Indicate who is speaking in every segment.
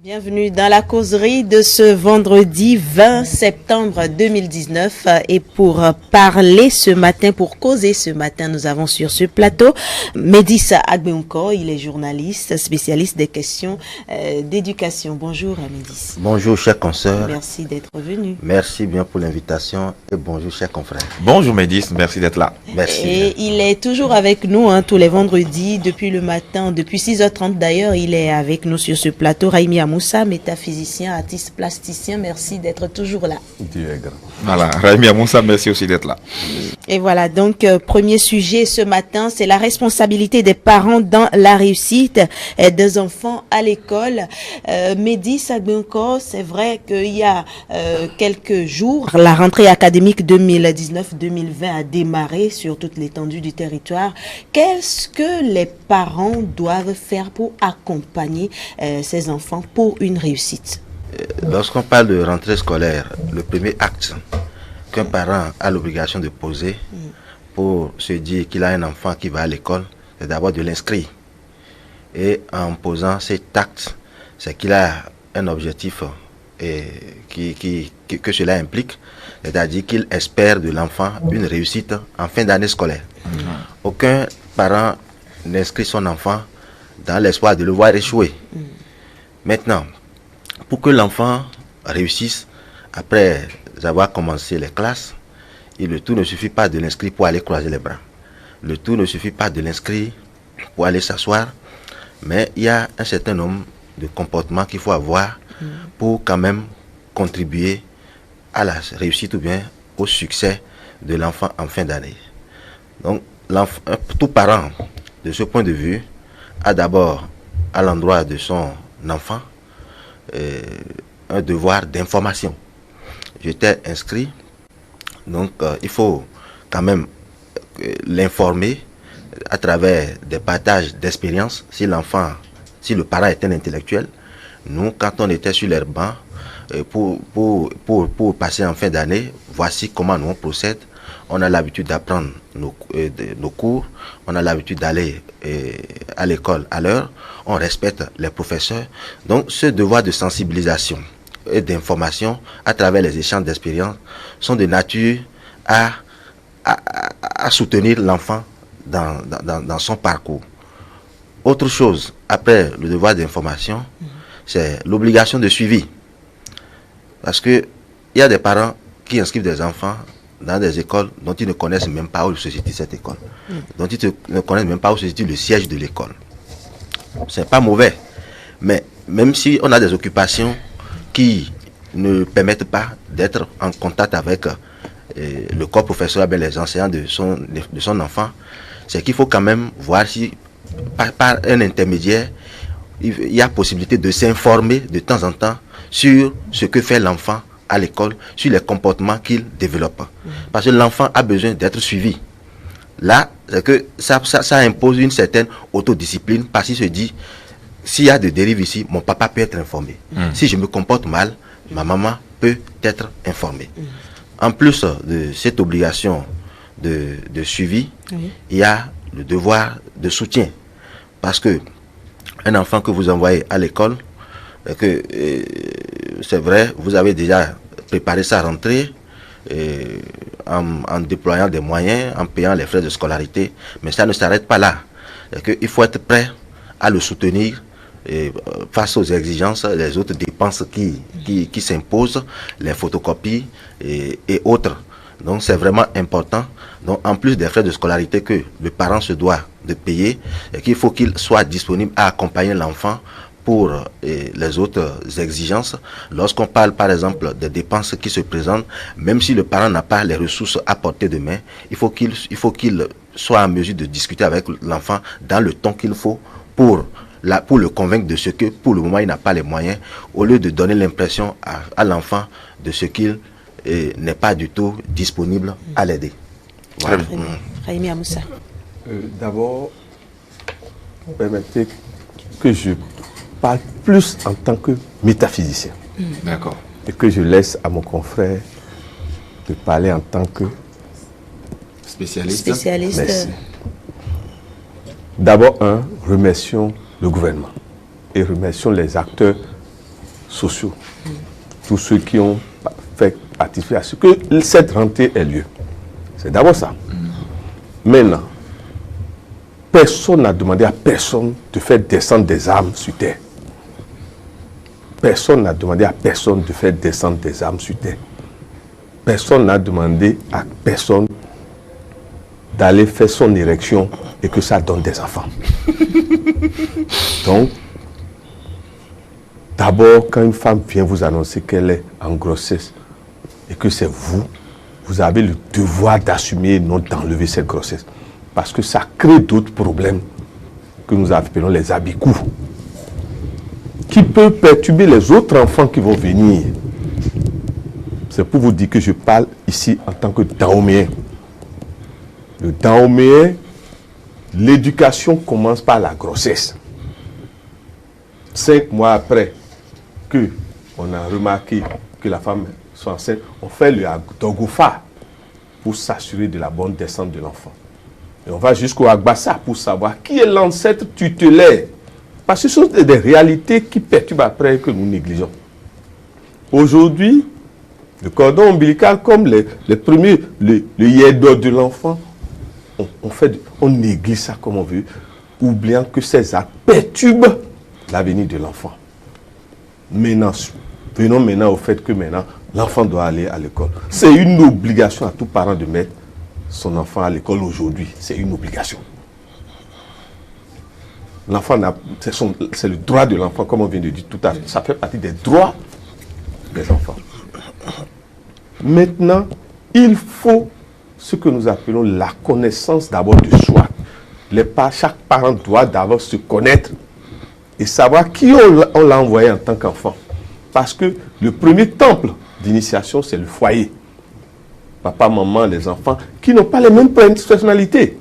Speaker 1: Bienvenue dans la causerie de ce vendredi 20 septembre 2019 et pour parler ce matin, pour causer ce matin, nous avons sur ce plateau Médis Agbeunko, il est journaliste, spécialiste des questions d'éducation. Bonjour Médis.
Speaker 2: Bonjour chers consoeurs.
Speaker 1: Merci d'être venu.
Speaker 2: Merci bien pour l'invitation et bonjour chers confrères.
Speaker 3: Bonjour Médis, merci d'être là.
Speaker 2: Merci.
Speaker 1: Et il est toujours avec nous tous les vendredis depuis le matin, depuis 6h30 d'ailleurs, il est avec nous sur ce plateau. Raimi Amoussa, métaphysicien, artiste plasticien, merci d'être toujours là.
Speaker 4: Dieu est grand.
Speaker 3: Voilà, Raimi Amoussa, merci aussi d'être là.
Speaker 1: Et voilà, donc premier sujet ce matin, c'est la responsabilité des parents dans la réussite des enfants à l'école. Médis Agbeunko, c'est vrai qu'il y a quelques jours, la rentrée académique 2019-2020 a démarré sur toute l'étendue du territoire. Qu'est-ce que les parents doivent faire pour accompagner ces enfants pour une réussite?
Speaker 2: Lorsqu'on parle de rentrée scolaire, le premier acte qu'un parent a l'obligation de poser pour se dire qu'il a un enfant qui va à l'école, c'est d'abord de l'inscrire. Et en posant cet acte, c'est qu'il a un objectif que cela implique, c'est-à-dire qu'il espère de l'enfant une réussite en fin d'année scolaire. Aucun parent n'inscrit son enfant dans l'espoir de le voir échouer. Maintenant, pour que l'enfant réussisse après avoir commencé les classes, le tout ne suffit pas de l'inscrire pour aller croiser les bras. Le tout ne suffit pas de l'inscrire pour aller s'asseoir, mais il y a un certain nombre de comportements qu'il faut avoir pour quand même contribuer à la réussite ou bien au succès de l'enfant en fin d'année. Donc, tout parent, de ce point de vue, a d'abord à l'endroit de son enfant un devoir d'information. J'étais inscrit, donc il faut quand même l'informer à travers des partages d'expériences. Si le parent est un intellectuel, nous, quand on était sur les bancs, pour passer en fin d'année, voici comment nous on procède. On a l'habitude d'apprendre nos cours, on a l'habitude d'aller à l'école à l'heure, on respecte les professeurs. Donc ce devoir de sensibilisation et d'information à travers les échanges d'expériences sont de nature à soutenir l'enfant dans son parcours. Autre chose, après le devoir d'information, c'est l'obligation de suivi. Parce qu'il y a des parents qui inscrivent des enfants dans des écoles dont ils ne connaissent même pas où se situe cette école, dont ils ne connaissent même pas où se situe le siège de l'école. C'est pas mauvais, mais même si on a des occupations qui ne permettent pas d'être en contact avec le corps professoral, les enseignants de son enfant, c'est qu'il faut quand même voir si par un intermédiaire, il y a possibilité de s'informer de temps en temps sur ce que fait l'enfant à l'école, sur les comportements qu'il développe. Parce que l'enfant a besoin d'être suivi. Là, c'est que ça impose une certaine autodiscipline, parce qu'il se dit, s'il y a des dérives ici, mon papa peut être informé. Si je me comporte mal, ma maman peut être informée. En plus de cette obligation de suivi, il y a le devoir de soutien. Parce que un enfant que vous envoyez à l'école, c'est vrai, vous avez déjà préparé sa rentrée en déployant des moyens, en payant les frais de scolarité, mais ça ne s'arrête pas là. Il faut être prêt à le soutenir face aux exigences, les autres dépenses qui s'imposent, les photocopies et autres. Donc c'est vraiment important. Donc en plus des frais de scolarité que le parent se doit de payer, qu'il faut qu'il soit disponible à accompagner l'enfant pour les autres exigences. Lorsqu'on parle par exemple des dépenses qui se présentent, même si le parent n'a pas les ressources à portée de main, il faut qu'il soit en mesure de discuter avec l'enfant dans le temps qu'il faut pour le convaincre de ce que pour le moment il n'a pas les moyens, au lieu de donner l'impression à l'enfant de ce qu'il n'est pas du tout disponible à l'aider. Voilà.
Speaker 1: Raimi Amoussa.
Speaker 4: D'abord, permettez que je parle plus en tant que métaphysicien.
Speaker 3: D'accord.
Speaker 4: Et que je laisse à mon confrère de parler en tant que
Speaker 3: Spécialiste.
Speaker 4: Merci. D'abord, remercions le gouvernement et remercions les acteurs sociaux, tous ceux qui ont fait participer à ce que cette rentrée ait lieu. C'est d'abord ça. Maintenant, personne n'a demandé à personne de faire descendre des armes sur terre. Personne n'a demandé à personne de faire descendre des armes sur terre. Personne n'a demandé à personne d'aller faire son érection et que ça donne des enfants. Donc, d'abord, quand une femme vient vous annoncer qu'elle est en grossesse et que c'est vous, vous avez le devoir d'assumer et non d'enlever cette grossesse. Parce que ça crée d'autres problèmes que nous appelons les habicous, qui peuvent perturber les autres enfants qui vont venir. C'est pour vous dire que je parle ici en tant que Dahoméen. Le Dahoméen, l'éducation commence par la grossesse. 5 mois après que on a remarqué que la femme soit enceinte, on fait le Dogofa pour s'assurer de la bonne descente de l'enfant. Et on va jusqu'au Agbassa pour savoir qui est l'ancêtre tutélaire. Parce que ce sont des réalités qui perturbent après que nous négligeons. Aujourd'hui, le cordon ombilical, comme les premiers, le yédo de l'enfant, on néglige ça comme on veut, oubliant que ces actes perturbent l'avenir de l'enfant. Maintenant, venons maintenant au fait que maintenant, l'enfant doit aller à l'école. C'est une obligation à tout parent de mettre son enfant à l'école aujourd'hui. C'est une obligation. L'enfant, c'est le droit de l'enfant, comme on vient de dire tout à l'heure. Ça fait partie des droits des enfants. Maintenant, il faut ce que nous appelons la connaissance d'abord de soi. Chaque parent doit d'abord se connaître et savoir qui on l'a envoyé en tant qu'enfant. Parce que le premier temple d'initiation, c'est le foyer. Papa, maman, les enfants, qui n'ont pas les mêmes personnalités.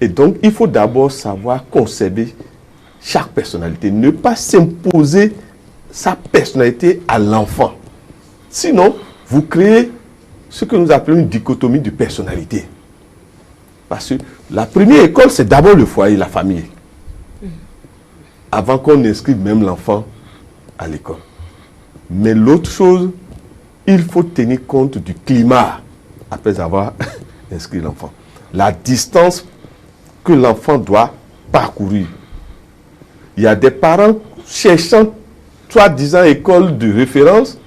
Speaker 4: Et donc, il faut d'abord savoir conserver chaque personnalité. Ne pas s'imposer sa personnalité à l'enfant. Sinon, vous créez ce que nous appelons une dichotomie de personnalité. Parce que la première école, c'est d'abord le foyer, la famille. Avant qu'on inscrive même l'enfant à l'école. Mais l'autre chose, il faut tenir compte du climat après avoir inscrit l'enfant. La distance que l'enfant doit parcourir. Il y a des parents cherchant, soi-disant, école de référence,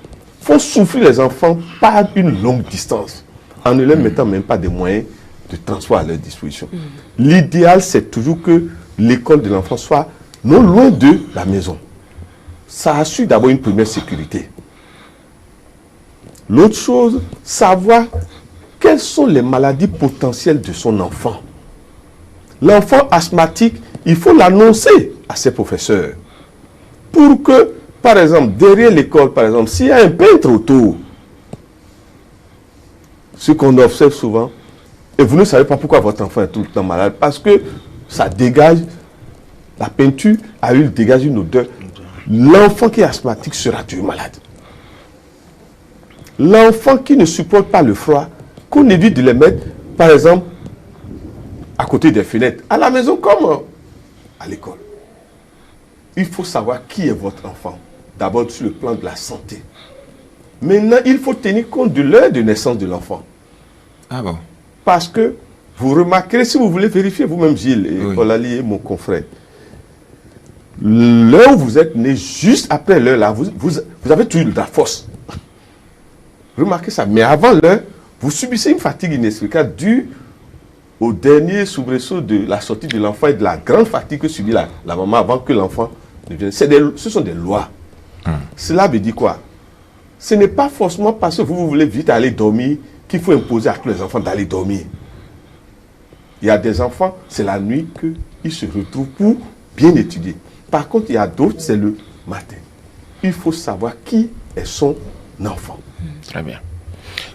Speaker 4: font souffrir les enfants par une longue distance, en ne leur mettant même pas des moyens de transport à leur disposition. L'idéal, c'est toujours que l'école de l'enfant soit non loin de la maison. Ça assure d'abord une première sécurité. L'autre chose, savoir quelles sont les maladies potentielles de son enfant. L'enfant asthmatique, il faut l'annoncer à ses professeurs. Pour que, par exemple, derrière l'école, par exemple, s'il y a un peintre autour, ce qu'on observe souvent, et vous ne savez pas pourquoi votre enfant est tout le temps malade, parce que ça dégage, la peinture dégage une odeur. L'enfant qui est asthmatique sera toujours malade. L'enfant qui ne supporte pas le froid, qu'on évite de les mettre, par exemple, à côté des fenêtres, à la maison comme à l'école. Il faut savoir qui est votre enfant. D'abord sur le plan de la santé. Maintenant, il faut tenir compte de l'heure de naissance de l'enfant.
Speaker 3: Ah bon?
Speaker 4: Parce que vous remarquerez, si vous voulez vérifier vous-même, Gilles et Olali et mon confrère, l'heure où vous êtes né, juste après l'heure là, vous avez toujours la force. Remarquez ça. Mais avant l'heure, vous subissez une fatigue inexplicable due au dernier soubresaut de la sortie de l'enfant et de la grande fatigue que subit la maman avant que l'enfant ne vienne. Ce sont des lois. Cela veut dire quoi? Ce n'est pas forcément parce que vous voulez vite aller dormir qu'il faut imposer à tous les enfants d'aller dormir. Il y a des enfants, c'est la nuit qu'ils se retrouvent pour bien étudier. Par contre, il y a d'autres, c'est le matin. Il faut savoir qui est son enfant.
Speaker 3: Très bien.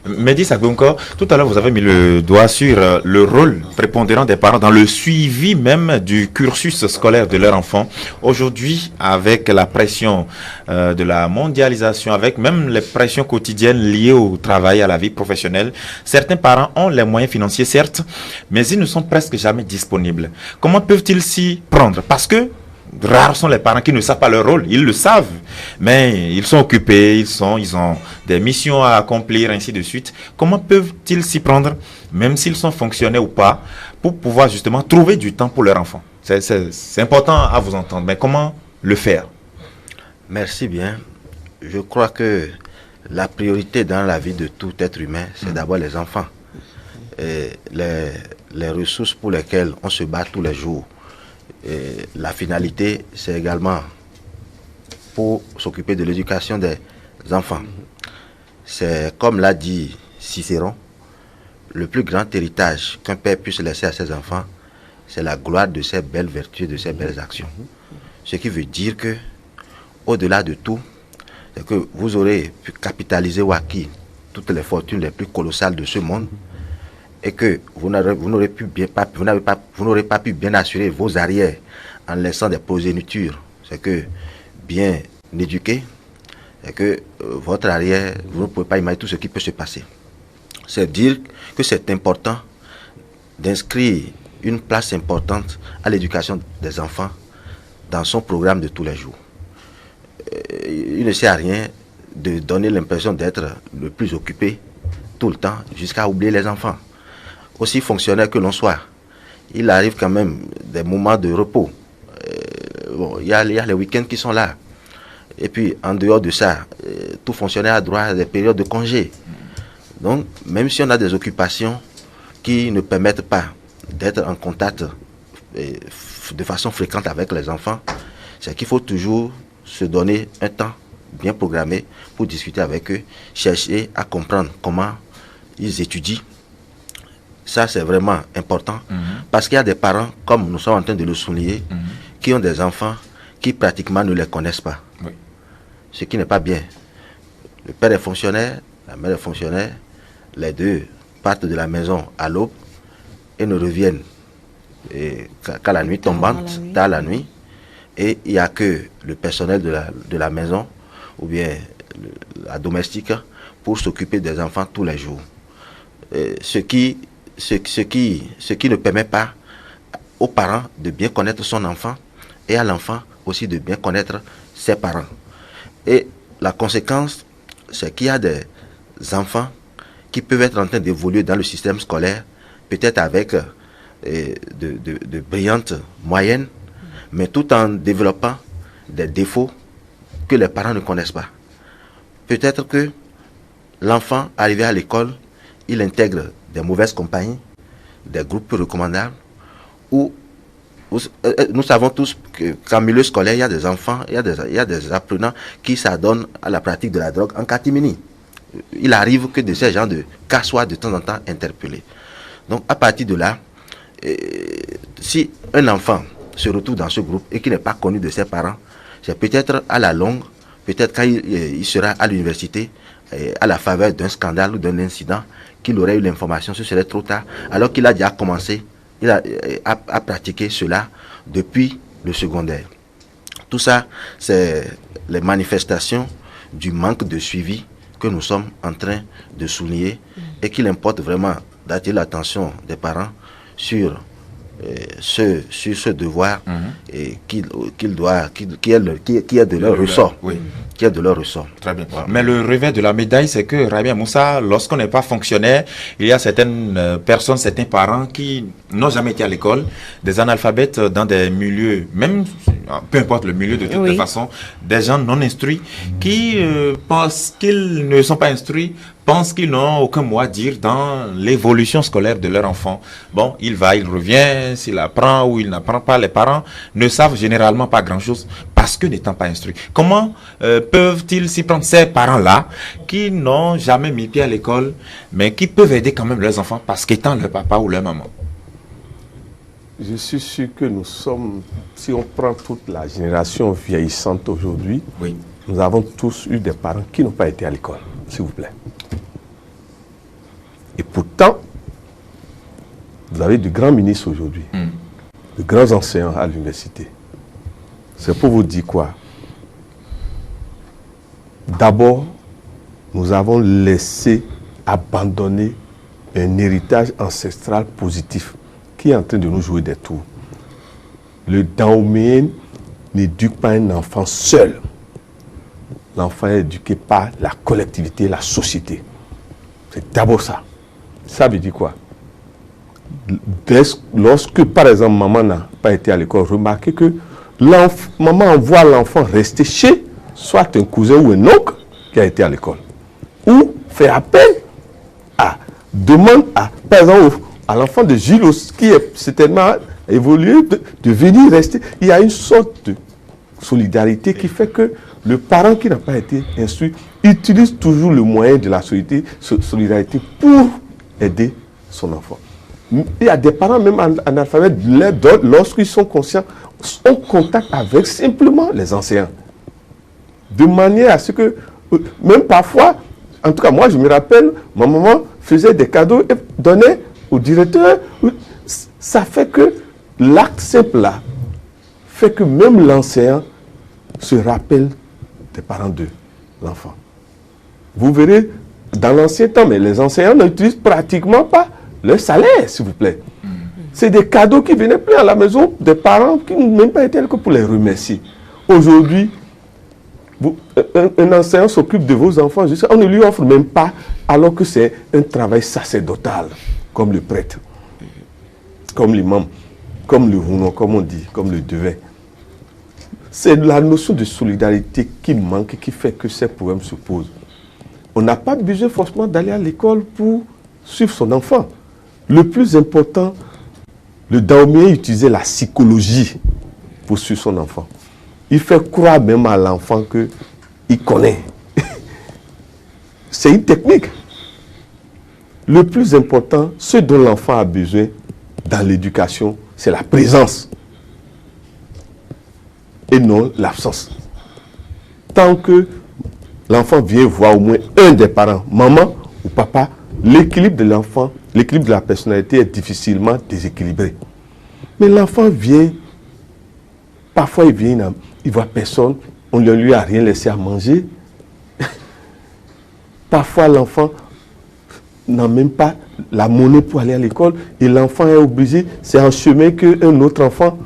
Speaker 3: Mehdi Sagbonko, tout à l'heure vous avez mis le doigt sur le rôle prépondérant des parents dans le suivi même du cursus scolaire de leur enfant. Aujourd'hui, avec la pression de la mondialisation, avec même les pressions quotidiennes liées au travail, à la vie professionnelle, certains parents ont les moyens financiers certes, mais ils ne sont presque jamais disponibles. Comment peuvent-ils s'y prendre? Parce que rares sont les parents qui ne savent pas leur rôle. Ils le savent, mais ils sont occupés, ils ont des missions à accomplir, ainsi de suite. Comment peuvent-ils s'y prendre, même s'ils sont fonctionnaires ou pas, pour pouvoir justement trouver du temps pour leur enfant? C'est important à vous entendre, mais comment le faire?
Speaker 2: Merci bien. Je crois que la priorité dans la vie de tout être humain, c'est d'abord les enfants. Et les ressources pour lesquelles on se bat tous les jours. Et la finalité, c'est également pour s'occuper de l'éducation des enfants. C'est comme l'a dit Cicéron, le plus grand héritage qu'un père puisse laisser à ses enfants, c'est la gloire de ses belles vertus, de ses belles actions. Ce qui veut dire que, au-delà de tout, c'est que vous aurez pu capitaliser ou acquis toutes les fortunes les plus colossales de ce monde et que vous n'aurez pas pu bien assurer vos arrières en laissant des progénitures. C'est que bien éduquer, c'est que votre arrière, vous ne pouvez pas imaginer tout ce qui peut se passer. C'est dire que c'est important d'inscrire une place importante à l'éducation des enfants dans son programme de tous les jours. Il ne sert à rien de donner l'impression d'être le plus occupé tout le temps jusqu'à oublier les enfants. Aussi fonctionnaire que l'on soit, il arrive quand même des moments de repos. Il y a les week-ends qui sont là. Et puis en dehors de ça, tout fonctionnaire a droit à des périodes de congé. Donc même si on a des occupations qui ne permettent pas d'être en contact de façon fréquente avec les enfants, c'est qu'il faut toujours se donner un temps bien programmé pour discuter avec eux, chercher à comprendre comment ils étudient. Ça, c'est vraiment important parce qu'il y a des parents, comme nous sommes en train de le souligner, qui ont des enfants qui pratiquement ne les connaissent pas. Oui. Ce qui n'est pas bien. Le père est fonctionnaire, la mère est fonctionnaire, les deux partent de la maison à l'aube et ne reviennent qu'à la nuit tombante, tard la nuit. Et il n'y a que le personnel de la maison ou bien la domestique pour s'occuper des enfants tous les jours. Ce qui ne permet pas aux parents de bien connaître son enfant et à l'enfant aussi de bien connaître ses parents. Et la conséquence, c'est qu'il y a des enfants qui peuvent être en train d'évoluer dans le système scolaire, peut-être avec de brillantes moyennes, mais tout en développant des défauts que les parents ne connaissent pas. Peut-être que l'enfant, arrivé à l'école, il intègre des mauvaises compagnies, des groupes peu recommandables, où nous savons tous qu'en milieu scolaire, il y a des enfants, il y a des apprenants qui s'adonnent à la pratique de la drogue en catimini. Il arrive que de ces gens de cas soient de temps en temps interpellés. Donc à partir de là, si un enfant se retrouve dans ce groupe et qui n'est pas connu de ses parents, c'est peut-être à la longue, peut-être quand il sera à l'université, à la faveur d'un scandale ou d'un incident, qu'il aurait eu l'information, ce serait trop tard, alors qu'il a déjà commencé à pratiquer cela depuis le secondaire. Tout ça, c'est les manifestations du manque de suivi que nous sommes en train de souligner et qu'il importe vraiment d'attirer l'attention des parents sur ce devoir qui est de leur ressort. Oui. Qui est de leur ressort.
Speaker 3: Très bien. Voilà. Mais le revers de la médaille, c'est que, Rabia Moussa, lorsqu'on n'est pas fonctionnaire, il y a certaines personnes, certains parents qui n'ont jamais été à l'école, des analphabètes dans des milieux, même peu importe le milieu de toute façon, des gens non instruits qui pensent qu'ils ne sont pas instruits, pensent qu'ils n'ont aucun mot à dire dans l'évolution scolaire de leur enfant. Bon, il va, il revient, s'il apprend ou il n'apprend pas, les parents ne savent généralement pas grand-chose parce que n'étant pas instruits. Comment peuvent-ils s'y prendre, ces parents-là qui n'ont jamais mis pied à l'école, mais qui peuvent aider quand même leurs enfants parce qu'étant leur papa ou leur maman?
Speaker 4: Je suis sûr que nous sommes, si on prend toute la génération vieillissante aujourd'hui, nous avons tous eu des parents qui n'ont pas été à l'école, s'il vous plaît. Et pourtant, vous avez de grands ministres aujourd'hui, de grands enseignants à l'université. C'est pour vous dire quoi? D'abord, nous avons laissé abandonner un héritage ancestral positif qui est en train de nous jouer des tours. Le Daoméen n'éduque pas un enfant seul. L'enfant est éduqué par la collectivité, la société. C'est d'abord ça. Ça veut dire quoi? Lorsque, par exemple, maman n'a pas été à l'école, remarquez que maman envoie l'enfant rester chez soit un cousin ou un oncle qui a été à l'école. Ou fait appel par exemple, à l'enfant de Gilles, qui est certainement évolué, de venir rester. Il y a une sorte de solidarité qui fait que le parent qui n'a pas été instruit utilise toujours le moyen de la solidarité pour aider son enfant. Il y a des parents, même analphabètes, lorsqu'ils sont conscients, ont contact avec simplement les enseignants. De manière à ce que, même parfois, en tout cas moi je me rappelle, ma maman faisait des cadeaux et donnait au directeur. Ça fait que l'acte simple là, fait que même l'enseignant se rappelle des parents de l'enfant. Vous verrez, dans l'ancien temps, mais les enseignants n'utilisent pratiquement pas leur salaire, s'il vous plaît. C'est des cadeaux qui venaient plein à la maison des parents qui n'ont même pas été là que pour les remercier. Aujourd'hui, un enseignant s'occupe de vos enfants, on ne lui offre même pas, alors que c'est un travail sacerdotal, comme le prêtre, comme l'imam, comme le hounon, comme on dit, comme le devin. C'est la notion de solidarité qui manque et qui fait que ces problèmes se posent. On n'a pas besoin forcément d'aller à l'école pour suivre son enfant. Le plus important, le Dahomey utilisait la psychologie pour suivre son enfant. Il fait croire même à l'enfant qu'il connaît. C'est une technique. Le plus important, ce dont l'enfant a besoin dans l'éducation, c'est la présence et non l'absence. Tant que l'enfant vient voir au moins un des parents, maman ou papa, l'équilibre de l'enfant, l'équilibre de la personnalité est difficilement déséquilibré. Mais l'enfant vient, parfois il vient, il voit personne, on ne lui a rien laissé à manger. Parfois l'enfant n'a même pas la monnaie pour aller à l'école et l'enfant est obligé, c'est en chemin qu'un autre enfant.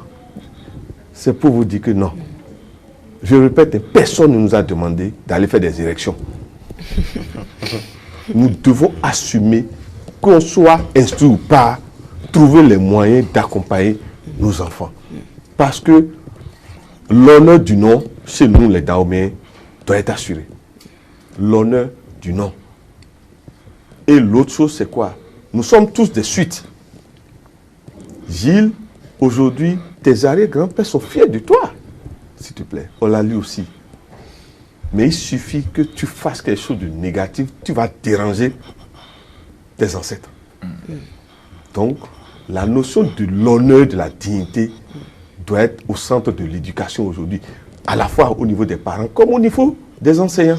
Speaker 4: C'est pour vous dire que non. Je répète, personne ne nous a demandé d'aller faire des élections. Nous devons assumer, qu'on soit instruit ou pas, trouver les moyens d'accompagner nos enfants. Parce que l'honneur du nom, chez nous les Dahoméens, doit être assuré. L'honneur du nom. Et l'autre chose, c'est quoi? Nous sommes tous des suites. Gilles, aujourd'hui, tes arrière-grands-pères sont fiers de toi. S'il te plaît, on l'a lu aussi. Mais il suffit que tu fasses quelque chose de négatif, tu vas déranger tes ancêtres. Donc, la notion de l'honneur, de la dignité doit être au centre de l'éducation aujourd'hui, à la fois au niveau des parents comme au niveau des enseignants.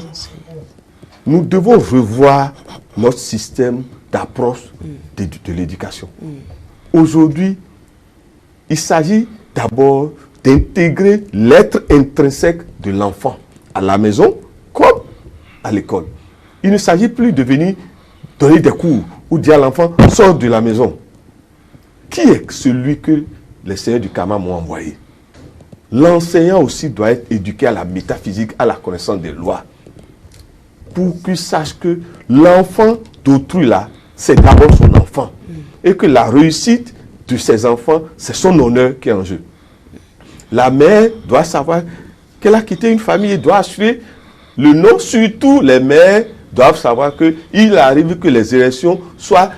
Speaker 4: Nous devons revoir notre système d'approche de l'éducation. Aujourd'hui, il s'agit d'abord d'intégrer l'être intrinsèque de l'enfant à la maison comme à l'école. Il ne s'agit plus de venir donner des cours ou dire à l'enfant « sors de la maison ». Qui est celui que les seigneurs du Karma m'ont envoyé? L'enseignant aussi doit être éduqué à la métaphysique, à la connaissance des lois, pour qu'il sache que l'enfant d'autrui là, c'est d'abord son enfant. Et que la réussite de ses enfants, c'est son honneur qui est en jeu. La mère doit savoir qu'elle a quitté une famille et doit assurer le nom. Surtout, les mères doivent savoir qu'il arrive que les élections soient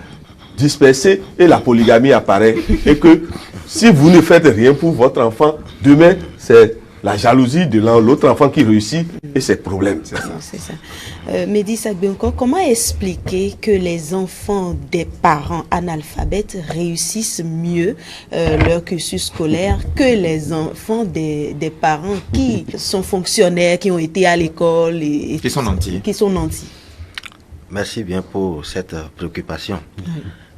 Speaker 4: dispersées et la polygamie apparaît. Et que si vous ne faites rien pour votre enfant, demain, c'est la jalousie de l'autre enfant qui réussit et ses problèmes.
Speaker 1: C'est ça. Mehdi Sagbionko, comment expliquer que les enfants des parents analphabètes réussissent mieux leur cursus scolaire que les enfants des parents qui sont fonctionnaires, qui ont été à l'école et
Speaker 3: qui sont nantis.
Speaker 2: Merci bien pour cette préoccupation,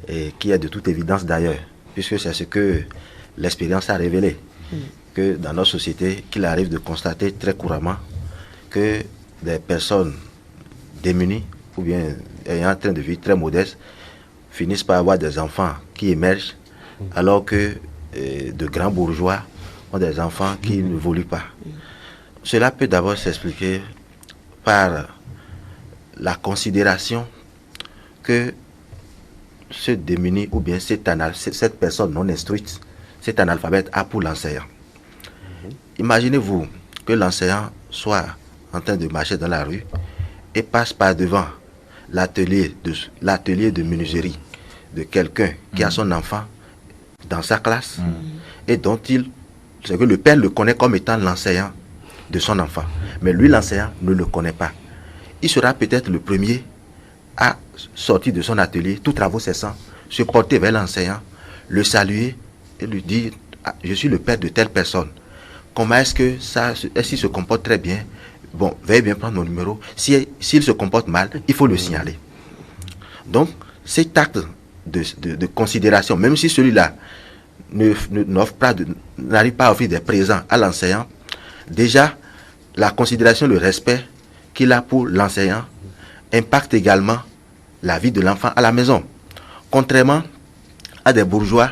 Speaker 2: et qui est de toute évidence d'ailleurs, puisque c'est ce que l'expérience a révélé. Que dans notre société, qu'il arrive de constater très couramment que des personnes démunies ou bien ayant un train de vie très modeste finissent par avoir des enfants qui émergent, alors que de grands bourgeois ont des enfants qui n'évoluent pas. Cela peut d'abord s'expliquer par la considération que ce démuni ou bien cette personne non instruite, cet analphabète a pour l'enseignant. Imaginez-vous que l'enseignant soit en train de marcher dans la rue et passe par devant l'atelier de menuiserie de quelqu'un qui a son enfant dans sa classe et dont c'est que le père le connaît comme étant l'enseignant de son enfant. Mais lui, l'enseignant, ne le connaît pas. Il sera peut-être le premier à sortir de son atelier, tous travaux cessant, se porter vers l'enseignant, le saluer et lui dire « Je suis le père de telle personne. Comment est-ce qu'il se comporte très bien? Bon, veuillez bien prendre mon numéro. S'il se comporte mal, il faut le signaler. » Donc, cet acte de considération, même si celui-là n'arrive pas à offrir des présents à l'enseignant, déjà, la considération, le respect qu'il a pour l'enseignant impacte également la vie de l'enfant à la maison. Contrairement à des bourgeois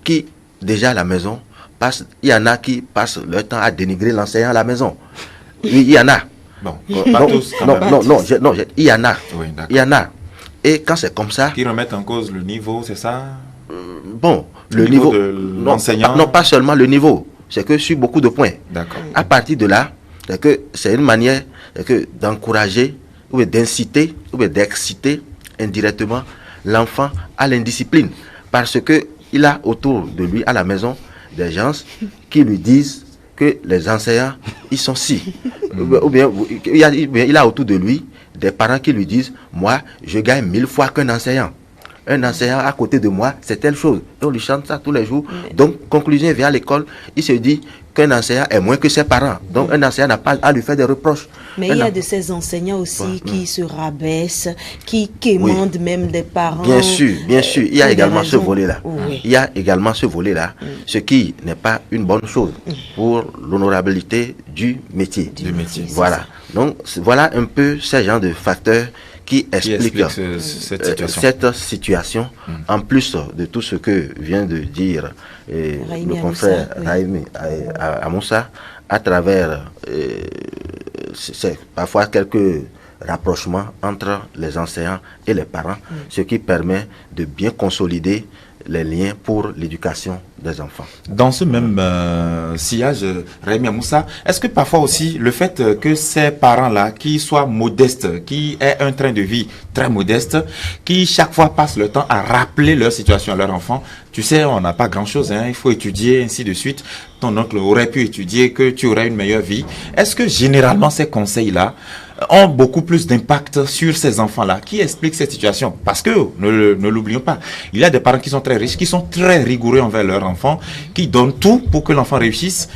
Speaker 2: qui, déjà à la maison, il y en a qui passent leur temps à dénigrer l'enseignant à la maison. Il y en a.
Speaker 3: Bon, pas tous.
Speaker 2: Non, il y en a.
Speaker 3: Oui,
Speaker 2: il y en a. Et quand c'est comme ça...
Speaker 3: Qui remettent en cause le niveau, c'est ça?
Speaker 2: Bon, le niveau
Speaker 3: de l'enseignant.
Speaker 2: Non, pas seulement le niveau. C'est que sur beaucoup de points.
Speaker 3: D'accord.
Speaker 2: À partir de là, c'est une manière d'encourager ou d'inciter ou d'exciter indirectement l'enfant à l'indiscipline. Parce qu'il a autour de lui, à la maison, des gens qui lui disent que les enseignants, ils sont si. Ou bien il a autour de lui des parents qui lui disent, moi, je gagne 1000 fois qu'un enseignant. Un enseignant à côté de moi, c'est telle chose. Et on lui chante ça tous les jours. Donc, conclusion, il vient à l'école, il se dit qu'un enseignant est moins que ses parents. Donc, un enseignant n'a pas à lui faire des reproches.
Speaker 1: Mais il y a de ces enseignants aussi qui se rabaissent, qui quémandent même des parents.
Speaker 2: Bien sûr. Il y a également ce volet-là.
Speaker 1: Oui.
Speaker 2: Il y a également ce volet-là, ce qui n'est pas une bonne chose pour l'honorabilité du métier. Voilà. Donc, voilà un peu ce genre de facteurs qui explique cette situation, en plus de tout ce que vient de dire le confrère Raimi Amoussa, à travers parfois quelques rapprochements entre les enseignants et les parents, ce qui permet de bien consolider les liens pour l'éducation des enfants.
Speaker 3: Dans ce même sillage, Raimi Amoussa, est-ce que parfois aussi le fait que ces parents-là, qui soient modestes, qui aient un train de vie très modeste, qui chaque fois passent le temps à rappeler leur situation à leur enfant, tu sais, on n'a pas grand-chose, il faut étudier, ainsi de suite, ton oncle aurait pu étudier, que tu aurais une meilleure vie. Est-ce que généralement ces conseils-là ont beaucoup plus d'impact sur ces enfants-là? Qui explique cette situation? Parce que, ne l'oublions pas, il y a des parents qui sont très riches, qui sont très rigoureux envers leur enfant, qui donnent tout pour que l'enfant réussisse,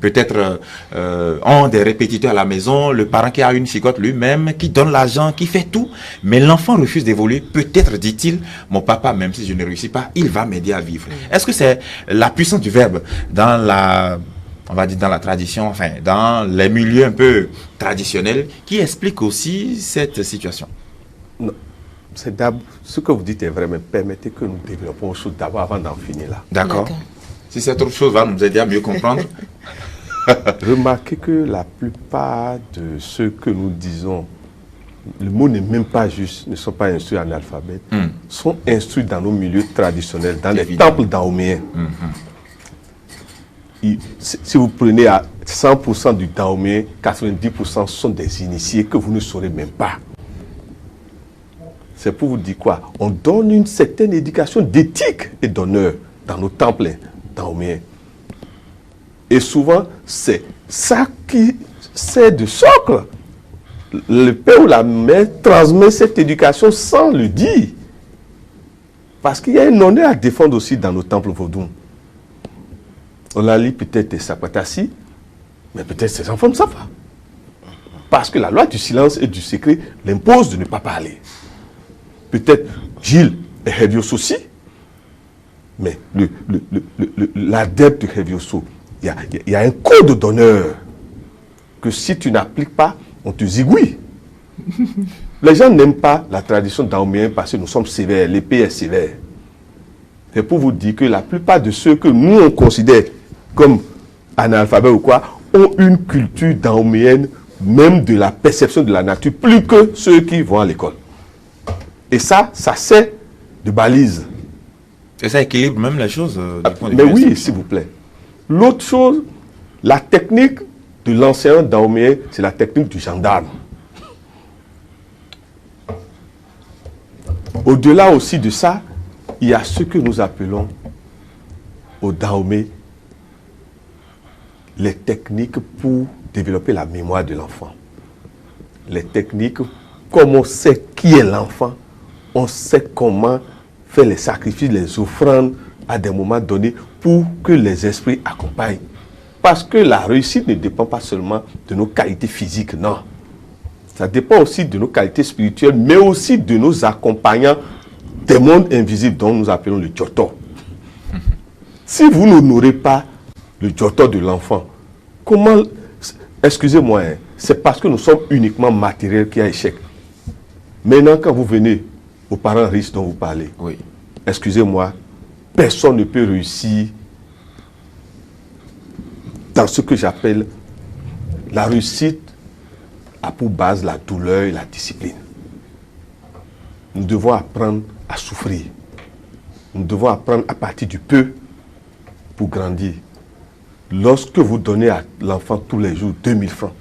Speaker 3: peut-être ont des répétiteurs à la maison, le parent qui a une chicotte lui-même, qui donne l'argent, qui fait tout, mais l'enfant refuse d'évoluer. Peut-être, dit-il, mon papa, même si je ne réussis pas, il va m'aider à vivre. Est-ce que c'est la puissance du verbe dans la tradition, dans les milieux un peu traditionnels, qui explique aussi cette situation?
Speaker 4: Non. Ce que vous dites est vrai, mais permettez que nous développons autre chose d'abord avant d'en finir là.
Speaker 3: D'accord. Si cette autre chose va nous aider à mieux comprendre.
Speaker 4: Remarquez que la plupart de ceux que nous disons, le mot n'est même pas juste, ne sont pas instruits en alphabet, sont instruits dans nos milieux traditionnels, dans les temples dahoméens. Si vous prenez à 100% du dahoméen, 90% sont des initiés que vous ne saurez même pas. C'est pour vous dire quoi? On donne une certaine éducation d'éthique et d'honneur dans nos temples dahoméens. Et souvent, c'est ça qui sert de socle. Le père ou la mère transmet cette éducation sans le dire. Parce qu'il y a un honneur à défendre aussi dans nos temples vaudous. On a lu peut-être Sapatassi, mais peut-être ses enfants ne savent pas. Parce que la loi du silence et du secret l'impose de ne pas parler. Peut-être Gilles et Hevioso aussi, mais l'adepte de Hevioso, il y a un code d'honneur que si tu n'appliques pas, on te zigouille. Les gens n'aiment pas la tradition dahoméenne parce que nous sommes sévères, l'épée est sévère. C'est pour vous dire que la plupart de ceux que nous on considère comme analphabètes ou quoi, ont une culture dahoméenne, même de la perception de la nature, plus que ceux qui vont à l'école. Et ça sert de balise.
Speaker 3: Et ça équilibre même les choses. Du point de
Speaker 4: Mais
Speaker 3: vue
Speaker 4: oui, s'il vous plaît. L'autre chose, la technique de l'enseignant dahoméen, c'est la technique du gendarme. Au-delà aussi de ça, il y a ce que nous appelons au Dahomey les techniques pour développer la mémoire de l'enfant. Les techniques, comme on sait qui est l'enfant, on sait comment faire les sacrifices, les offrandes à des moments donnés pour que les esprits accompagnent. Parce que la réussite ne dépend pas seulement de nos qualités physiques, non. Ça dépend aussi de nos qualités spirituelles, mais aussi de nos accompagnants des mondes invisibles dont nous appelons le Djoto. Si vous n'honorez pas le Djoto de l'enfant, comment... Excusez-moi, hein, c'est parce que nous sommes uniquement matériels qu'il y a échec. Maintenant, quand vous venez aux parents riches dont vous parlez,
Speaker 3: Oui.
Speaker 4: excusez-moi, personne ne peut réussir dans ce que j'appelle la réussite a pour base la douleur et la discipline. Nous devons apprendre à souffrir. Nous devons apprendre à partir du peu pour grandir. Lorsque vous donnez à l'enfant tous les jours 2000 francs,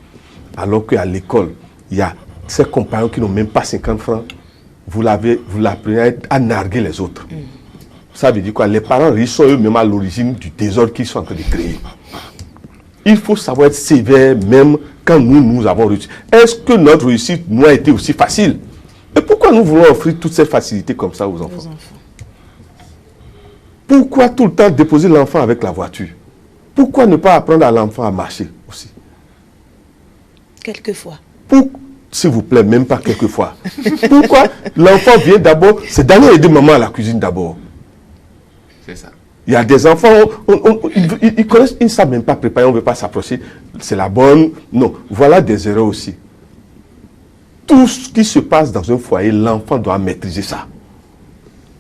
Speaker 4: alors qu'à l'école, il y a ses compagnons qui n'ont même pas 50 francs, vous l'apprenez à narguer les autres. Ça veut dire quoi? Les parents riches sont eux-mêmes à l'origine du désordre qu'ils sont en train de créer. Il faut savoir être sévère même quand nous avons réussi. Est-ce que notre réussite nous a été aussi facile? Et pourquoi nous voulons offrir toutes ces facilités comme ça aux enfants? Pourquoi tout le temps déposer l'enfant avec la voiture? Pourquoi ne pas apprendre à l'enfant à marcher aussi?
Speaker 1: Quelquefois.
Speaker 4: S'il vous plaît, même pas quelquefois. Pourquoi l'enfant vient d'abord? C'est d'aller aider maman à la cuisine d'abord.
Speaker 3: C'est ça.
Speaker 4: Il y a des enfants, ils connaissent, ils ne savent même pas préparer, on ne veut pas s'approcher. C'est la bonne. Non, voilà des erreurs aussi. Tout ce qui se passe dans un foyer, l'enfant doit maîtriser ça.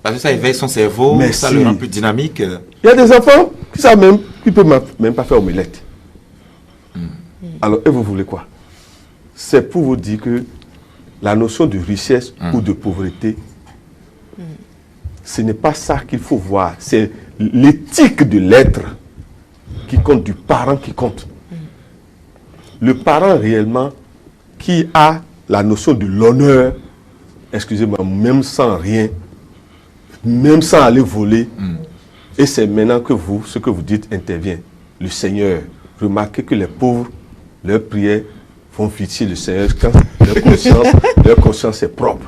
Speaker 3: Parce que ça éveille son cerveau, ça le rend plus dynamique.
Speaker 4: Il y a des enfants qui savent même, qui ne peuvent même pas faire omelette. Alors, et vous voulez quoi? C'est pour vous dire que la notion de richesse ou de pauvreté, ce n'est pas ça qu'il faut voir. C'est l'éthique de l'être qui compte, du parent qui compte. Le parent réellement qui a la notion de l'honneur, excusez-moi, même sans rien, même sans aller voler, et c'est maintenant que vous, ce que vous dites intervient. Le Seigneur, remarquez que les pauvres, leurs prières font pitié le Seigneur quand leur conscience est propre.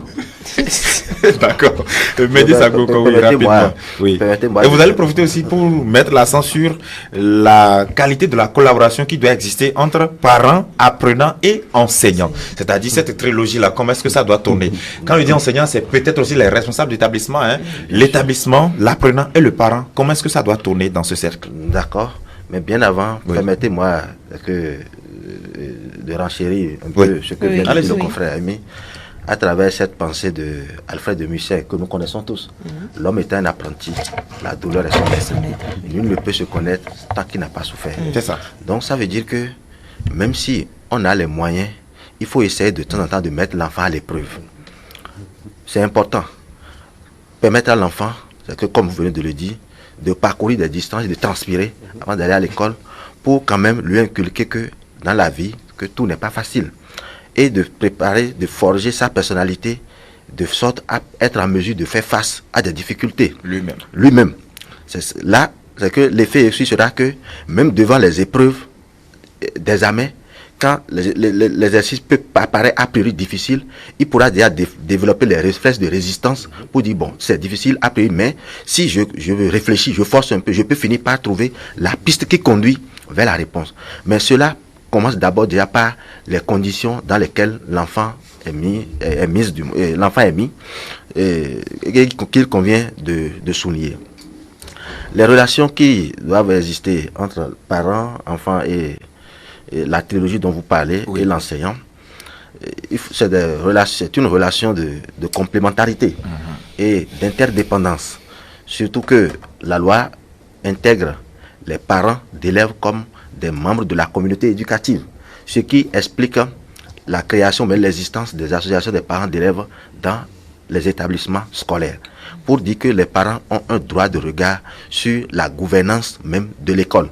Speaker 3: D'accord. Mehdi Sagbonko, oui, rapidement. Oui. Et vous allez profiter aussi pour mettre l'accent sur la qualité de la collaboration qui doit exister entre parents, apprenants et enseignants. C'est-à-dire cette trilogie-là, comment est-ce que ça doit tourner? Quand on dit enseignant, c'est peut-être aussi les responsables d'établissement, hein? L'établissement, l'apprenant et le parent. Comment est-ce que ça doit tourner dans ce cercle?
Speaker 2: D'accord. Mais bien avant, permettez-moi de renchérir un peu ce que vient de dire le confrère Ami, à travers cette pensée de Alfred de Musset que nous connaissons tous. L'homme est un apprenti, la douleur est son maître. Nul ne peut se connaître tant qu'il n'a pas souffert.
Speaker 3: C'est ça.
Speaker 2: Donc ça veut dire que même si on a les moyens, il faut essayer de temps en temps de mettre l'enfant à l'épreuve. C'est important. Permettre à l'enfant, c'est que comme vous venez de le dire, de parcourir des distances et de transpirer avant d'aller à l'école pour quand même lui inculquer que dans la vie, que tout n'est pas facile. Et de préparer, de forger sa personnalité de sorte à être en mesure de faire face à des difficultés. Lui-même. Là, c'est que l'effet aussi sera que même devant les épreuves des examens, quand l'exercice peut apparaître a priori difficile, il pourra déjà développer les réflexes de résistance pour dire, bon, c'est difficile a priori, mais si je réfléchis, je force un peu, je peux finir par trouver la piste qui conduit vers la réponse. Mais cela commence d'abord déjà par les conditions dans lesquelles l'enfant est mis, et qu'il convient de souligner. Les relations qui doivent exister entre parents, enfants et la trilogie dont vous parlez et l'enseignant, c'est une relation de complémentarité et d'interdépendance. Surtout que la loi intègre les parents d'élèves comme des membres de la communauté éducative, ce qui explique la création, mais l'existence des associations des parents d'élèves dans les établissements scolaires, pour dire que les parents ont un droit de regard sur la gouvernance même de l'école.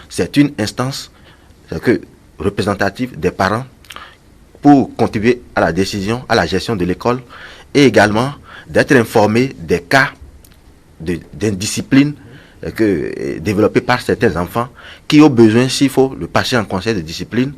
Speaker 2: C'est une instance représentative des parents pour contribuer à la décision, à la gestion de l'école, et également d'être informés des cas d'indiscipline développés par certains enfants qui ont besoin, s'il faut le passer en conseil de discipline,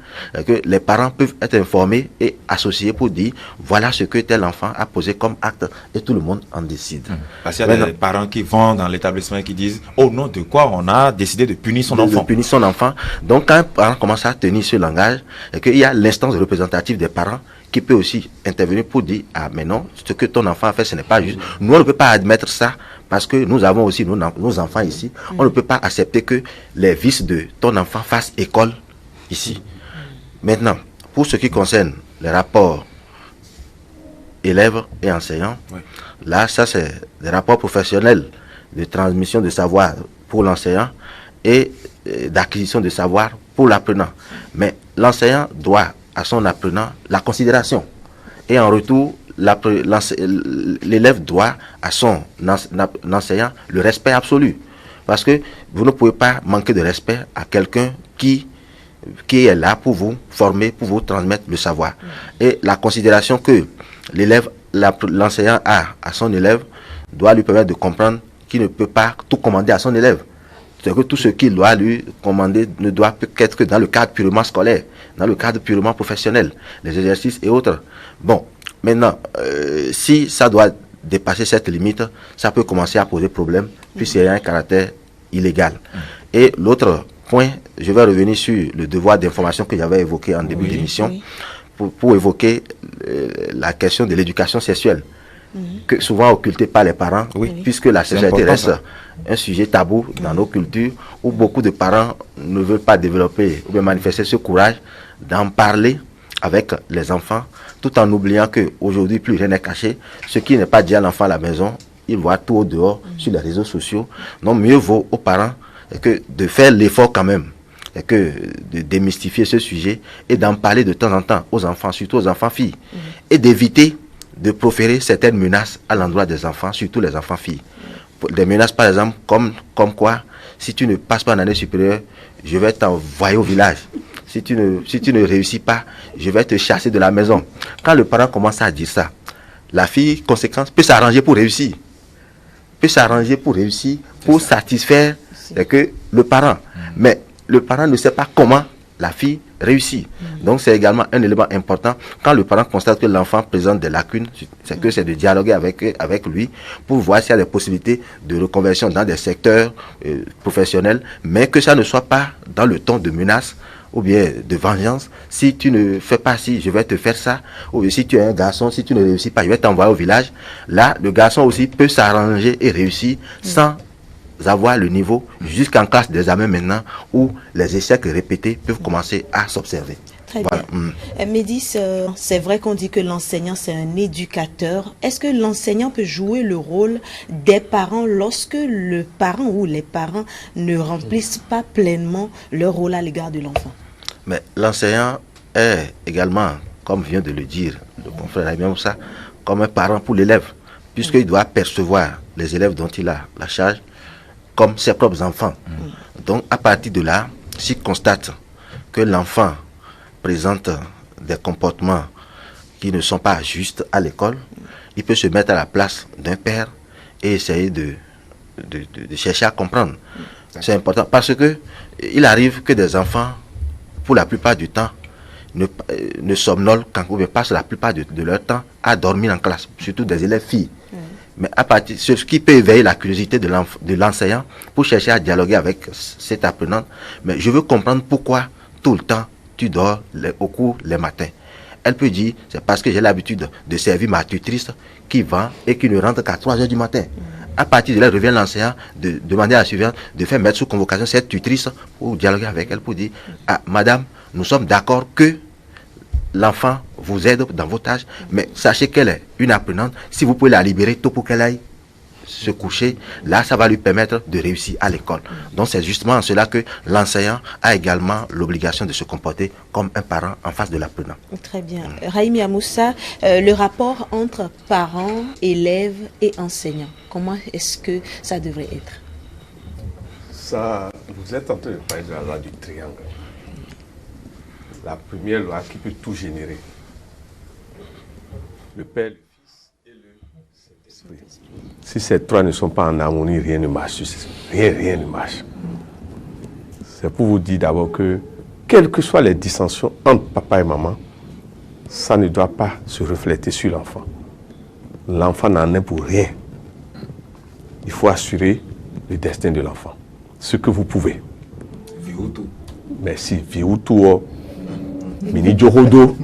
Speaker 2: que les parents peuvent être informés et associés pour dire voilà ce que tel enfant a posé comme acte et tout le monde en décide.
Speaker 3: Parce qu'il y a des parents qui vont dans l'établissement et qui disent au nom de quoi on a décidé de punir son enfant.
Speaker 2: De punir son enfant. Donc quand un parent commence à tenir ce langage, il y a l'instance représentative des parents qui peut aussi intervenir pour dire ah mais non, ce que ton enfant a fait ce n'est pas juste. Nous on ne peut pas admettre ça parce que nous avons aussi nos enfants ici. On ne peut pas accepter que les vices de ton enfant fassent école ici. Maintenant, pour ce qui concerne les rapports élèves et enseignants, là ça c'est des rapports professionnels de transmission de savoir pour l'enseignant et d'acquisition de savoir pour l'apprenant. Mais l'enseignant doit à son apprenant la considération. Et en retour, l'élève doit à son enseignant le respect absolu. Parce que vous ne pouvez pas manquer de respect à quelqu'un qui est là pour vous former, pour vous transmettre le savoir. Et la considération que l'enseignant a à son élève doit lui permettre de comprendre qu'il ne peut pas tout commander à son élève. C'est que tout ce qu'il doit lui commander ne doit qu'être que dans le cadre purement scolaire, dans le cadre purement professionnel, les exercices et autres. Bon, maintenant, si ça doit dépasser cette limite, ça peut commencer à poser problème, puisqu'il y a un caractère illégal. Et l'autre point, je vais revenir sur le devoir d'information que j'avais évoqué en début d'émission, pour évoquer la question de l'éducation sexuelle, que souvent occultée par les parents, puisque la sexualité reste un sujet tabou dans nos cultures, où beaucoup de parents ne veulent pas développer ou bien manifester ce courage d'en parler avec les enfants, tout en oubliant qu'aujourd'hui, plus rien n'est caché. Ce qui n'est pas dit à l'enfant à la maison, il voit tout au dehors sur les réseaux sociaux. Donc mieux vaut aux parents que de faire l'effort quand même, et que de démystifier ce sujet et d'en parler de temps en temps aux enfants, surtout aux enfants filles, et d'éviter de proférer certaines menaces à l'endroit des enfants, surtout les enfants filles. Des menaces par exemple comme quoi, si tu ne passes pas en année supérieure, je vais t'envoyer au village. Si tu ne réussis pas, je vais te chasser de la maison. Quand le parent commence à dire ça, la fille, conséquence, peut s'arranger pour réussir. Pour satisfaire que le parent. Mais le parent ne sait pas comment la fille réussit. Donc c'est également un élément important. Quand le parent constate que l'enfant présente des lacunes, c'est de dialoguer avec lui pour voir s'il y a des possibilités de reconversion dans des secteurs professionnels, mais que ça ne soit pas dans le ton de menace ou bien de vengeance. Si tu ne fais pas ci, je vais te faire ça. Ou bien si tu es un garçon, si tu ne réussis pas, je vais t'envoyer au village. Là, le garçon aussi peut s'arranger et réussir sans avoir le niveau jusqu'en classe d'examen maintenant où les échecs répétés peuvent commencer à s'observer.
Speaker 1: Très bien. Médis, c'est vrai qu'on dit que l'enseignant c'est un éducateur. Est-ce que l'enseignant peut jouer le rôle des parents lorsque le parent ou les parents ne remplissent pas pleinement leur rôle à l'égard de l'enfant?
Speaker 2: Mais l'enseignant est également, comme vient de le dire le confrère Aimé Moussa, comme un parent pour l'élève, puisqu'il doit percevoir les élèves dont il a la charge comme ses propres enfants. Donc à partir de là, s'il constate que l'enfant présente des comportements qui ne sont pas justes à l'école, il peut se mettre à la place d'un père et essayer de chercher à comprendre. C'est important parce que il arrive que des enfants, pour la plupart du temps, ne somnolent ou passent la plupart de leur temps à dormir en classe, surtout des élèves filles. Mais à partir de ce qui peut éveiller la curiosité de l'enseignant pour chercher à dialoguer avec cette apprenante, mais je veux comprendre pourquoi tout le temps tu dors au cours les matins. Elle peut dire, c'est parce que j'ai l'habitude de servir ma tutrice qui va et qui ne rentre qu'à 3 heures du matin. À partir de là, revient l'enseignant de demander à la surveillante de faire mettre sous convocation cette tutrice pour dialoguer avec elle, pour dire, ah, madame, nous sommes d'accord que l'enfant vous aide dans vos tâches, mais sachez qu'elle est une apprenante. Si vous pouvez la libérer tôt pour qu'elle aille se coucher, là, ça va lui permettre de réussir à l'école. Donc, c'est justement en cela que l'enseignant a également l'obligation de se comporter comme un parent en face de l'apprenant.
Speaker 1: Très bien. Raimi Amoussa, le rapport entre parents, élèves et enseignants, comment est-ce que ça devrait être?
Speaker 4: Ça, vous êtes en train de parler de la loi du triangle. La première loi qui peut tout générer. Le Père, le Fils et le Saint-Esprit. Si ces trois ne sont pas en harmonie, rien ne marche. Rien ne marche. C'est pour vous dire d'abord que, quelles que soient les dissensions entre papa et maman, ça ne doit pas se refléter sur l'enfant. L'enfant n'en est pour rien. Il faut assurer le destin de l'enfant. Ce que vous pouvez. Merci. Viutuo. Mini Jorodo.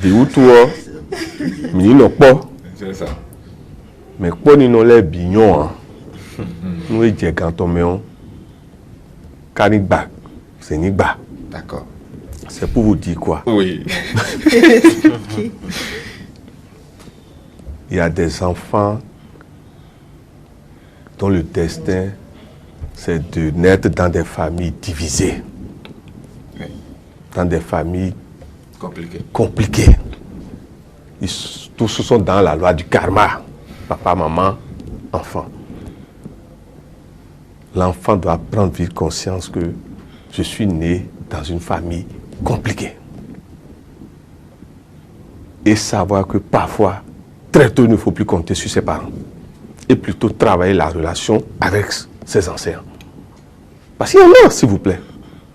Speaker 4: Viutuo. Mini Nokpo.
Speaker 3: C'est ça.
Speaker 4: Mais quoi ni non les bignons. Nous y j'ai quand on met Kanigba. C'est Nigba.
Speaker 3: D'accord.
Speaker 4: C'est pour vous dire quoi?
Speaker 3: Oui.
Speaker 4: Il y a des enfants dont le destin, c'est de naître dans des familles divisées,
Speaker 3: Oui.
Speaker 4: dans des familles
Speaker 3: Compliqué.
Speaker 4: Tous sont dans la loi du karma. Papa, maman, enfant. L'enfant doit prendre vite conscience que je suis né dans une famille compliquée. Et savoir que parfois, très tôt, il ne faut plus compter sur ses parents. Et plutôt travailler la relation avec ses enseignants. Parce qu'il y en a, s'il vous plaît.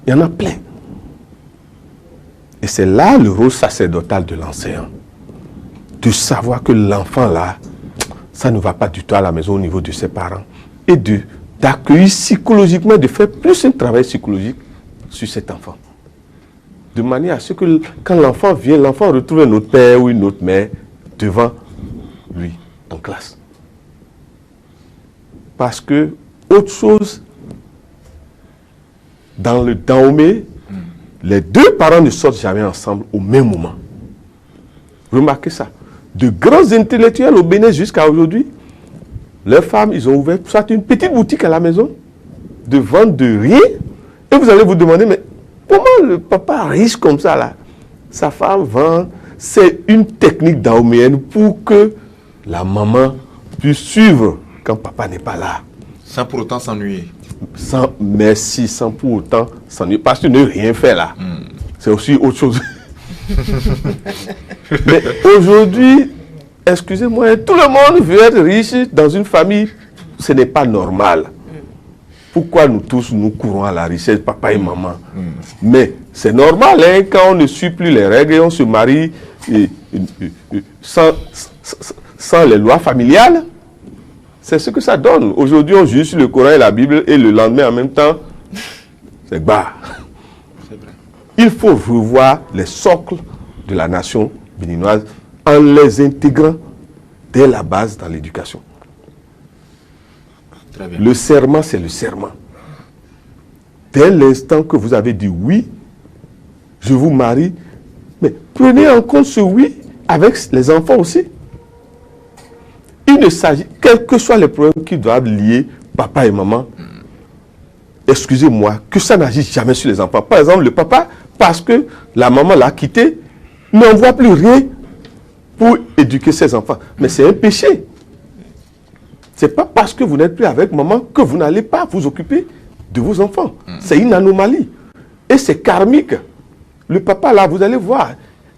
Speaker 4: Il y en a plein. Et c'est là le rôle sacerdotal de l'enseignant. De savoir que l'enfant là, ça ne va pas du tout à la maison au niveau de ses parents. Et d'accueillir psychologiquement, de faire plus un travail psychologique sur cet enfant. De manière à ce que quand l'enfant vient, l'enfant retrouve un autre père ou une autre mère devant lui en classe. Parce que, autre chose, dans le Dahomey, les deux parents ne sortent jamais ensemble au même moment. Remarquez ça. De grands intellectuels au Bénin jusqu'à aujourd'hui, leurs femmes, ils ont ouvert soit une petite boutique à la maison, de vente de rien. Et vous allez vous demander, mais comment le papa riche comme ça là, sa femme vend? C'est une technique dahoméenne pour que la maman puisse suivre quand papa n'est pas là.
Speaker 3: Sans pour autant s'ennuyer.
Speaker 4: Merci, sans pour autant s'ennuyer. Parce que ne rien faire là, c'est aussi autre chose. Mais aujourd'hui, excusez-moi, tout le monde veut être riche dans une famille. Ce n'est pas normal. Pourquoi nous tous, nous courons à la richesse, papa et maman? Mais c'est normal, hein, quand on ne suit plus les règles et on se marie sans les lois familiales. C'est ce que ça donne. Aujourd'hui, on juge sur le Coran et la Bible et le lendemain, en même temps, c'est bas. Il faut revoir les socles de la nation béninoise en les intégrant dès la base dans l'éducation.
Speaker 3: Très bien.
Speaker 4: Le serment, c'est le serment. Dès l'instant que vous avez dit oui, je vous marie, mais prenez en compte ce oui avec les enfants aussi. Il ne s'agit, quels que soient les problèmes qui doivent lier papa et maman, excusez-moi, que ça n'agisse jamais sur les enfants. Par exemple, le papa, parce que la maman l'a quitté, n'envoie plus rien pour éduquer ses enfants. Mais c'est un péché. Ce n'est pas parce que vous n'êtes plus avec maman que vous n'allez pas vous occuper de vos enfants. C'est une anomalie. Et c'est karmique. Le papa, là, vous allez voir,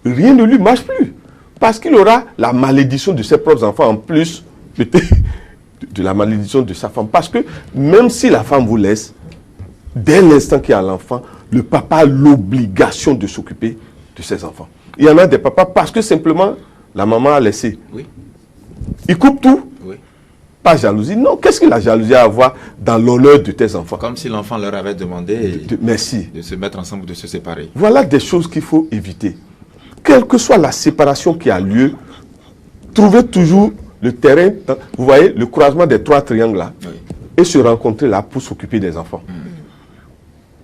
Speaker 4: rien ne lui marche plus. Parce qu'il aura la malédiction de ses propres enfants en plus de la malédiction de sa femme. Parce que même si la femme vous laisse, dès l'instant qu'il y a l'enfant, le papa a l'obligation de s'occuper de ses enfants. Il y en a des papas parce que simplement la maman a laissé.
Speaker 3: Oui.
Speaker 4: Il coupe tout.
Speaker 3: Oui.
Speaker 4: Pas jalousie. Non, qu'est-ce que la jalousie a à voir dans l'honneur de tes enfants?
Speaker 3: Comme si l'enfant leur avait demandé
Speaker 4: merci.
Speaker 3: de se mettre ensemble ou de se séparer.
Speaker 4: Voilà des choses qu'il faut éviter. Quelle que soit la séparation qui a lieu, trouvez toujours le terrain, vous voyez, le croisement des trois triangles là,
Speaker 3: Oui.
Speaker 4: et se rencontrer là pour s'occuper des enfants.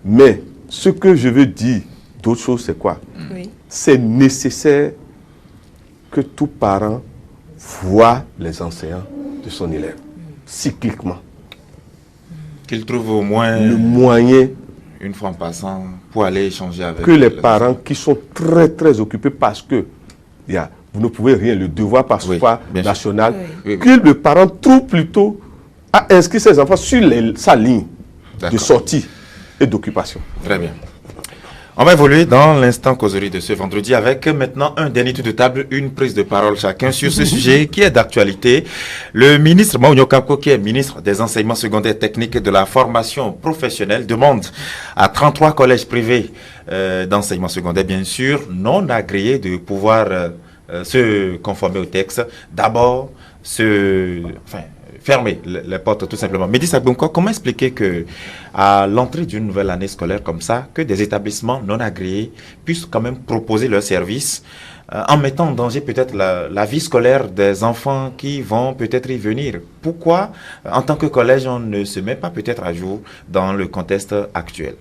Speaker 4: Mais ce que je veux dire, d'autre chose, c'est quoi?
Speaker 1: Oui.
Speaker 4: C'est nécessaire que tout parent voit les enseignants de son élève, cycliquement.
Speaker 3: Qu'il trouve au moins
Speaker 4: Le moyen
Speaker 3: une fois en passant pour aller échanger avec
Speaker 4: que les parents qui sont très très occupés parce que vous ne pouvez rien, le devoir passeport national, que le parent trouve plutôt à inscrire ses enfants sur sa ligne de sortie et d'occupation.
Speaker 3: Très bien. On va évoluer dans l'instant causerie de ce vendredi avec maintenant un dernier tour de table, une prise de parole chacun sur ce sujet qui est d'actualité. Le ministre Maunyo Kako, qui est ministre des enseignements secondaires techniques et de la formation professionnelle, demande à 33 collèges privés d'enseignement secondaire, bien sûr, non agréés, de pouvoir se conformer au texte. D'abord, fermer les portes tout simplement. Mehdi Sagbonko, comment expliquer que à l'entrée d'une nouvelle année scolaire comme ça, que des établissements non agréés puissent quand même proposer leurs services en mettant en danger peut-être la vie scolaire des enfants qui vont peut-être y venir? Pourquoi, en tant que collège, on ne se met pas peut-être à jour dans le contexte actuel?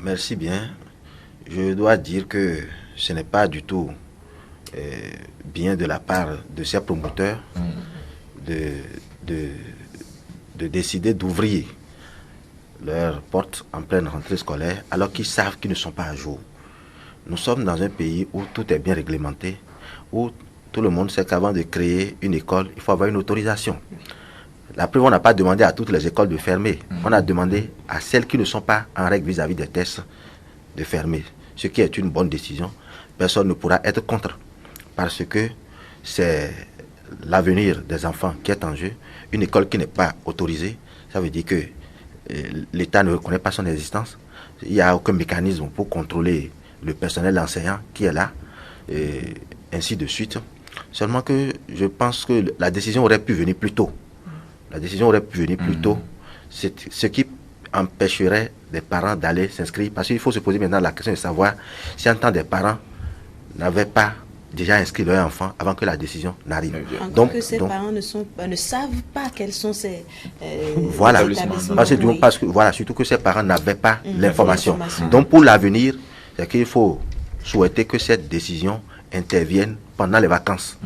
Speaker 2: Merci bien. Je dois dire que ce n'est pas du tout bien de la part de ces promoteurs de décider d'ouvrir leurs portes en pleine rentrée scolaire alors qu'ils savent qu'ils ne sont pas à jour. Nous sommes dans un pays où tout est bien réglementé, où tout le monde sait qu'avant de créer une école, il faut avoir une autorisation. La preuve, on n'a pas demandé à toutes les écoles de fermer. On a demandé à celles qui ne sont pas en règle vis-à-vis des tests de fermer, ce qui est une bonne décision. Personne ne pourra être contre, parce que c'est l'avenir des enfants qui est en jeu. Une école qui n'est pas autorisée, ça veut dire que l'État ne reconnaît pas son existence. Il n'y a aucun mécanisme pour contrôler le personnel enseignant qui est là, et ainsi de suite. Seulement que je pense que la décision aurait pu venir plus tôt. La décision aurait pu venir plus tôt, ce qui empêcherait des parents d'aller s'inscrire. Parce qu'il faut se poser maintenant la question de savoir si en temps des parents n'avaient pas déjà inscrit leur enfant avant que la décision n'arrive.
Speaker 1: Donc que ces parents ne savent pas quels sont ces
Speaker 2: voilà. Parce que voilà, surtout que ces parents n'avaient pas l'information. Donc pour l'avenir, c'est qu'il faut souhaiter que cette décision intervienne pendant les vacances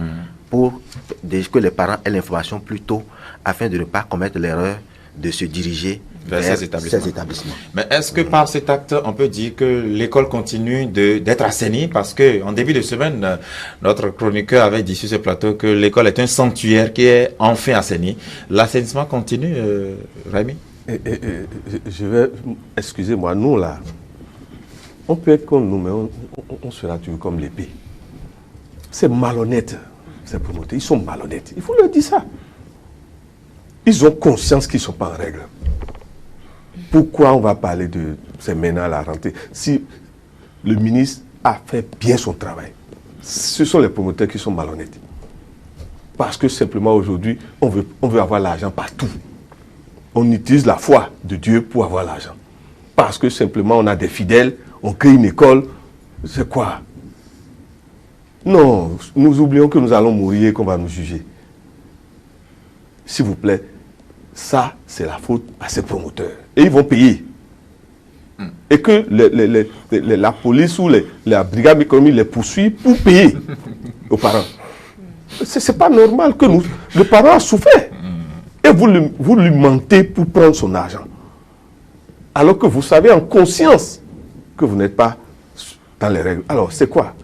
Speaker 2: pour que les parents aient l'information plus tôt afin de ne pas commettre l'erreur de se diriger vers ces établissements.
Speaker 3: Mais est-ce que par cet acte, on peut dire que l'école continue d'être assainie? Parce qu'en début de semaine, notre chroniqueur avait dit sur ce plateau que l'école est un sanctuaire qui est enfin assaini. L'assainissement continue, Rémi?
Speaker 4: Excusez-moi, nous là, on peut être comme nous, mais on sera toujours comme l'épée. C'est malhonnête, ces promoteurs. Ils sont malhonnêtes. Il faut leur dire ça. Ils ont conscience qu'ils ne sont pas en règle. Pourquoi on va parler de ces maintenant à la rentrée si le ministre a fait bien son travail? Ce sont les promoteurs qui sont malhonnêtes. Parce que simplement aujourd'hui, on veut avoir l'argent partout. On utilise la foi de Dieu pour avoir l'argent. Parce que simplement on a des fidèles, on crée une école. C'est quoi? Non, nous oublions que nous allons mourir et qu'on va nous juger. S'il vous plaît, ça, c'est la faute à ces promoteurs. Et ils vont payer. Et que la police ou la brigade économique les poursuit pour payer aux parents. C'est pas normal que le parent a souffert. Et vous lui mentez pour prendre son argent. Alors que vous savez en conscience que vous n'êtes pas dans les règles. Alors, c'est quoi?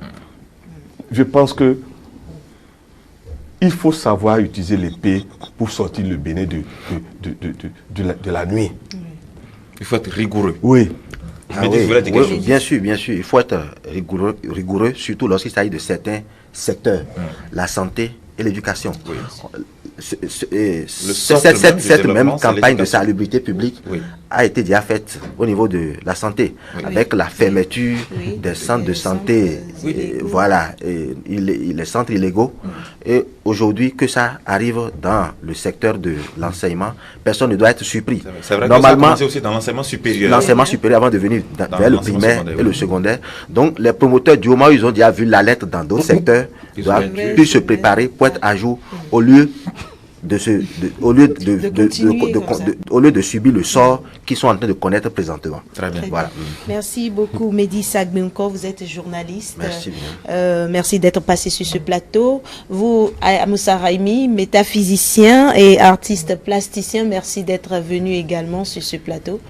Speaker 4: Je pense que il faut savoir utiliser l'épée pour sortir le béné de la nuit.
Speaker 3: Il faut être rigoureux.
Speaker 4: Oui.
Speaker 2: Oui, bien sûr. Il faut être rigoureux, surtout lorsqu'il s'agit de certains secteurs, la santé et l'éducation.
Speaker 3: Oui.
Speaker 2: Cette même campagne de salubrité publique a été déjà faite au niveau de la santé, avec la fermeture des centres de santé, les centres illégaux. Et aujourd'hui, que ça arrive dans le secteur de l'enseignement, personne ne doit être surpris.
Speaker 3: C'est vrai. Normalement, que ça aussi dans l'enseignement supérieur.
Speaker 2: L'enseignement supérieur avant de venir vers le primaire et le secondaire. Donc, les promoteurs, du moment où ils ont déjà vu la lettre dans d'autres secteurs, doivent plus se préparer pour être à jour au lieu au lieu de subir le sort qu'ils sont en train de connaître présentement.
Speaker 3: Très bien.
Speaker 2: Voilà.
Speaker 1: Merci beaucoup, Mehdi Sagbenko. Vous êtes journaliste.
Speaker 2: Merci bien.
Speaker 1: Merci d'être passé sur ce plateau. Vous, Moussa Raimi, métaphysicien et artiste plasticien, merci d'être venu également sur ce plateau.